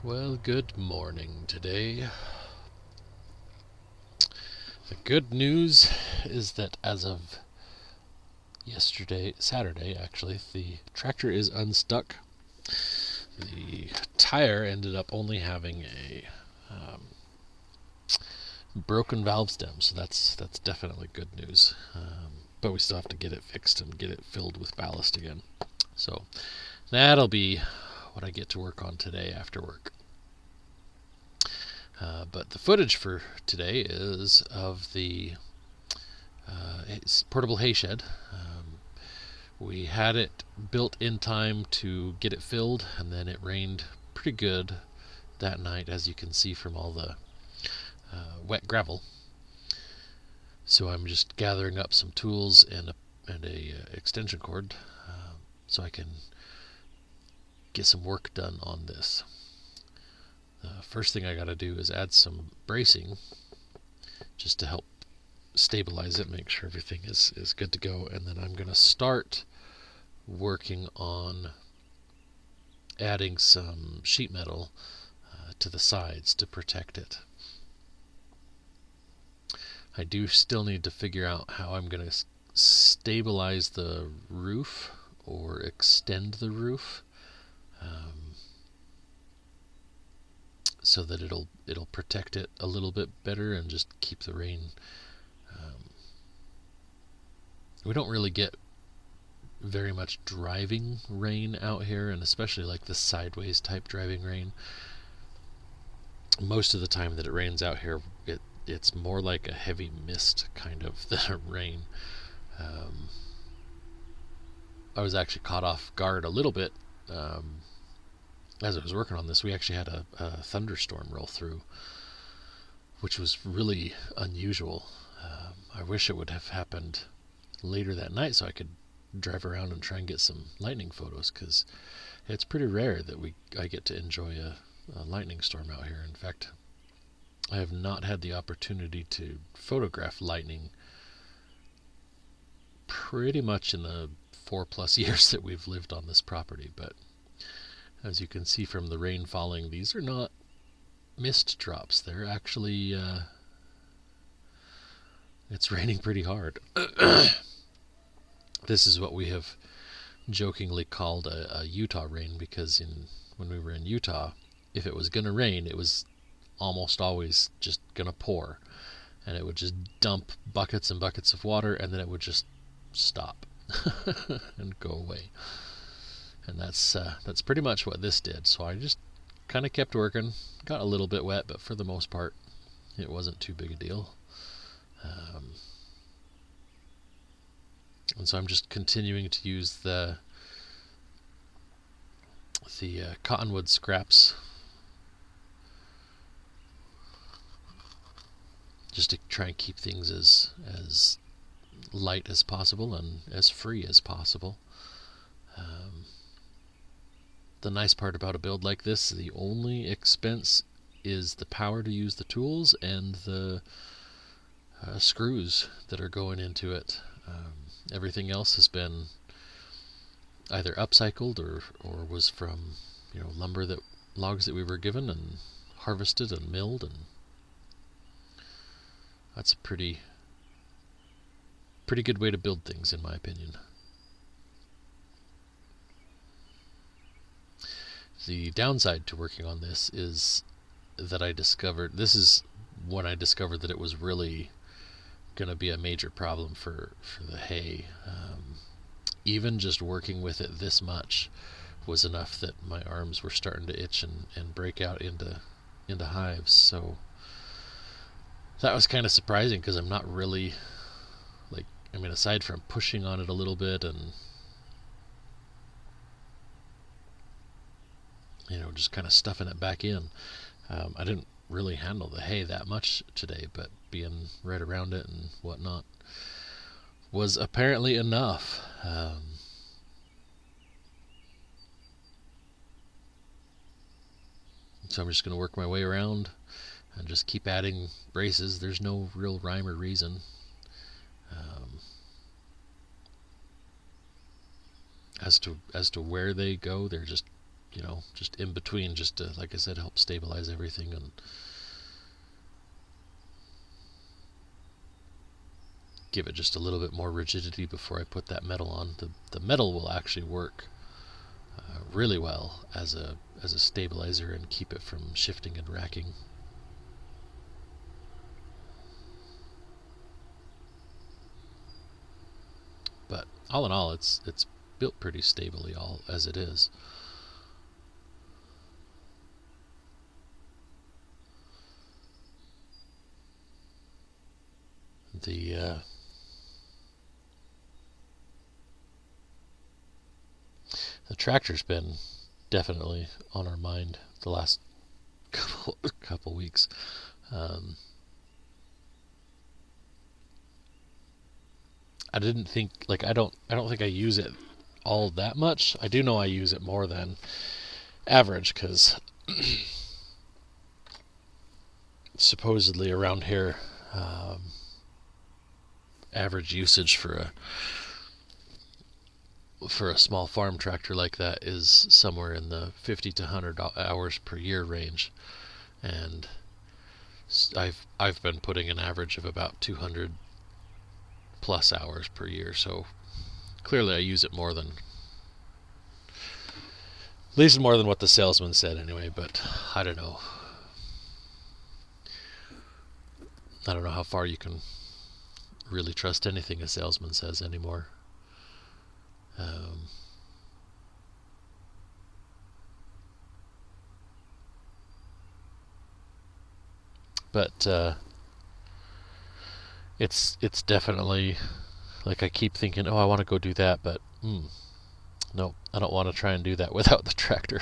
Well, good morning today. The good news is that as of yesterday, Saturday actually, the tractor is unstuck. The tire ended up only having a broken valve stem, so that's definitely good news. But we still have to get it fixed and get it filled with ballast again. So that'll be what I get to work on today after work. But the footage for today is of the portable hay shed. We had it built in time to get it filled, and then it rained pretty good that night, as you can see from all the wet gravel. So I'm just gathering up some tools and a extension cord so I can get some work done on this. The first thing I got to do is add some bracing just to help stabilize it, make sure everything is good to go, and then I'm going to start working on adding some sheet metal to the sides to protect it. I do still need to figure out how I'm going to stabilize the roof or extend the roof so that it'll protect it a little bit better and just keep the rain. We don't really get very much driving rain out here, and especially like the sideways type driving rain. Most of the time that it rains out here, it's more like a heavy mist kind of than a rain. I was actually caught off guard a little bit as I was working on this. We actually had a thunderstorm roll through, which was really unusual. I wish it would have happened later that night so I could drive around and try and get some lightning photos, because it's pretty rare that I get to enjoy a lightning storm out here. In fact, I have not had the opportunity to photograph lightning pretty much in the 4+ years that we've lived on this property. But as you can see from the rain falling, these are not mist drops. They're actually it's raining pretty hard. This is what we have jokingly called a Utah rain, because when we were in Utah, if it was going to rain, it was almost always just going to pour, and it would just dump buckets and buckets of water, and then it would just stop and go away. And that's pretty much what this did. So I just kind of kept working, got a little bit wet, but for the most part it wasn't too big a deal. And so I'm just continuing to use the cottonwood scraps just to try and keep things as light as possible and as free as possible. The nice part about a build like this, the only expense is the power to use the tools and the screws that are going into it. Everything else has been either upcycled or was from logs that we were given and harvested and milled, and that's a pretty good way to build things, in my opinion. The downside to working on this is that this is when I discovered that it was really going to be a major problem for the hay. Even just working with it this much was enough that my arms were starting to itch and break out into hives. So that was kind of surprising, because I'm not really aside from pushing on it a little bit and just kind of stuffing it back in, I didn't really handle the hay that much today, but being right around it and whatnot was apparently enough. So I'm just going to work my way around and just keep adding braces. There's no real rhyme or reason. As to where they go, they're just just in between, just to, like I said, help stabilize everything and give it just a little bit more rigidity before I put that metal on. The metal will actually work really well as a stabilizer and keep it from shifting and racking. But all in all, it's built pretty stably all as it is. The tractor's been definitely on our mind the last couple weeks. I didn't think, like, I don't think I use it all that much. I do know I use it more than average, because supposedly around here, average usage for a small farm tractor like that is somewhere in the 50 to 100 hours per year range, and I've been putting an average of about 200 plus hours per year, so clearly I use it more than, at least more than what the salesman said anyway. But I don't know how far you can really trust anything a salesman says anymore. But it's definitely, like, I keep thinking, oh, I want to go do that, but no, I don't want to try and do that without the tractor.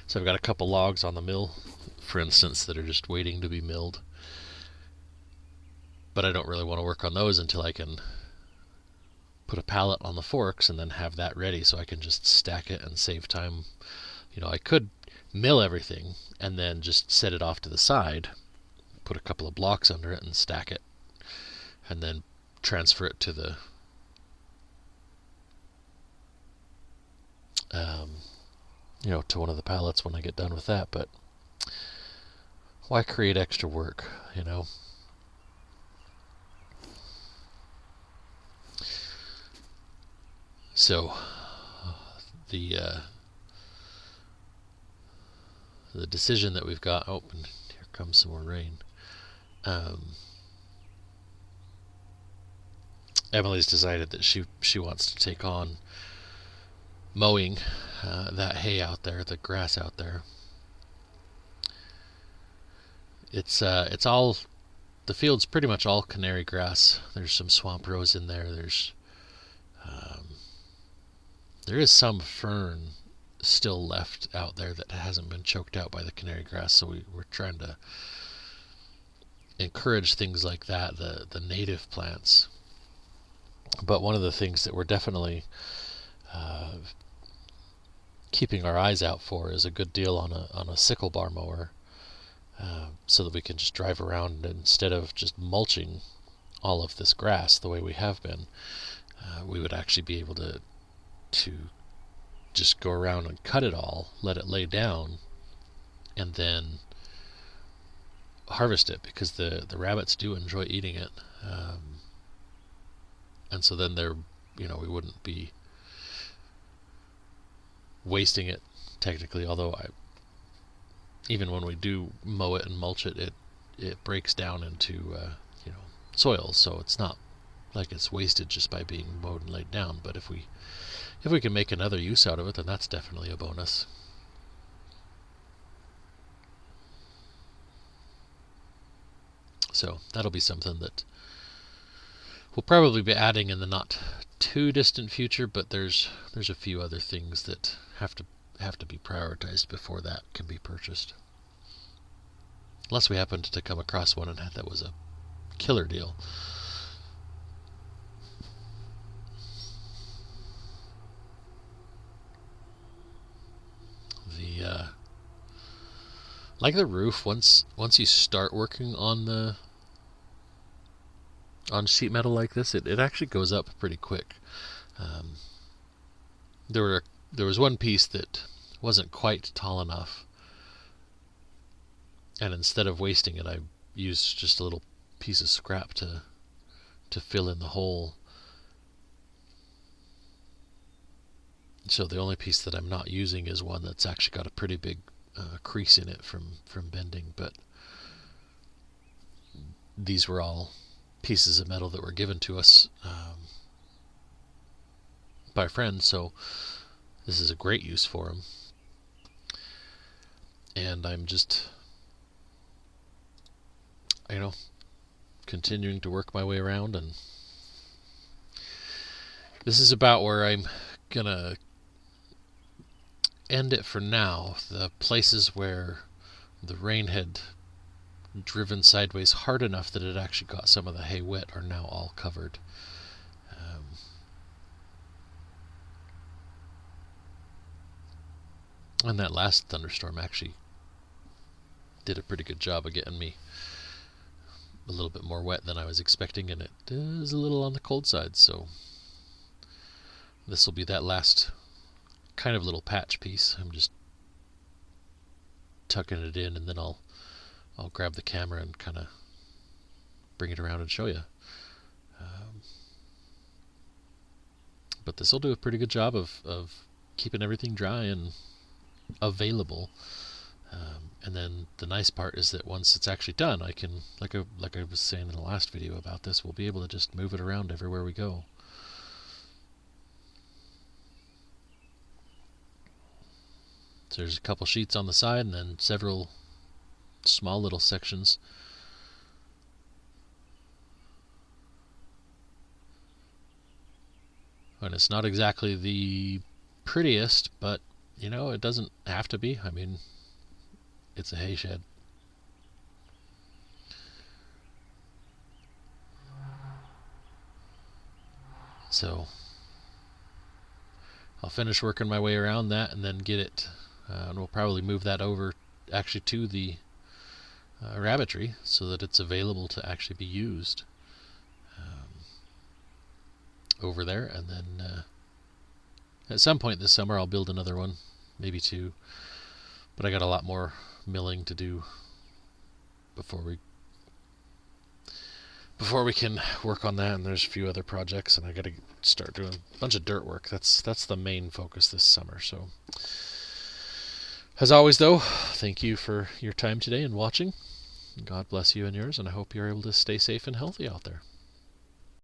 So I've got a couple logs on the mill, for instance, that are just waiting to be milled. But I don't really want to work on those until I can put a pallet on the forks and then have that ready, so I can just stack it and save time. I could mill everything and then just set it off to the side, put a couple of blocks under it and stack it, and then transfer it to the to one of the pallets when I get done with that. But why create extra work? So the decision that we've got. Oh, and here comes some more rain. Emily's decided that she wants to take on mowing that hay out there, the grass out there. It's all, the field's pretty much all canary grass. There's some swamp rose in there. There is some fern still left out there that hasn't been choked out by the canary grass, so we're trying to encourage things like that, the native plants. But one of the things that we're definitely keeping our eyes out for is a good deal on a sickle bar mower, so that we can just drive around, and instead of just mulching all of this grass the way we have been, we would actually be able to just go around and cut it all, let it lay down, and then harvest it, because the rabbits do enjoy eating it, and so then we wouldn't be wasting it technically. Although even when we do mow it and mulch it, it breaks down into soil, so it's not like it's wasted just by being mowed and laid down. But if we can make another use out of it, then that's definitely a bonus. So that'll be something that we'll probably be adding in the not too distant future, but there's a few other things that have to be prioritized before that can be purchased. Unless we happened to come across one and that was a killer deal. Like the roof, once you start working on sheet metal like this, it actually goes up pretty quick. there was one piece that wasn't quite tall enough, and instead of wasting it, I used just a little piece of scrap to fill in the hole. So the only piece that I'm not using is one that's actually got a pretty big crease in it from bending, but these were all pieces of metal that were given to us by friends, so this is a great use for them. And I'm just, continuing to work my way around, and this is about where I'm gonna end it for now. The places where the rain had driven sideways hard enough that it actually got some of the hay wet are now all covered. And that last thunderstorm actually did a pretty good job of getting me a little bit more wet than I was expecting, and it is a little on the cold side, so this will be that last kind of little patch piece. I'm just tucking it in, and then I'll grab the camera and kind of bring it around and show you. But this will do a pretty good job of keeping everything dry and available. And then the nice part is that once it's actually done, I can, like I was saying in the last video about this, we'll be able to just move it around everywhere we go. So there's a couple sheets on the side and then several small little sections. And it's not exactly the prettiest, but it doesn't have to be. I mean, it's a hay shed. So I'll finish working my way around that and then get it, and we'll probably move that over actually to the rabbitry so that it's available to actually be used over there. And then at some point this summer I'll build another one, maybe two, but I got a lot more milling to do before we can work on that, and there's a few other projects, and I got to start doing a bunch of dirt work. That's the main focus this summer. So as always, though, thank you for your time today and watching. God bless you and yours, and I hope you're able to stay safe and healthy out there.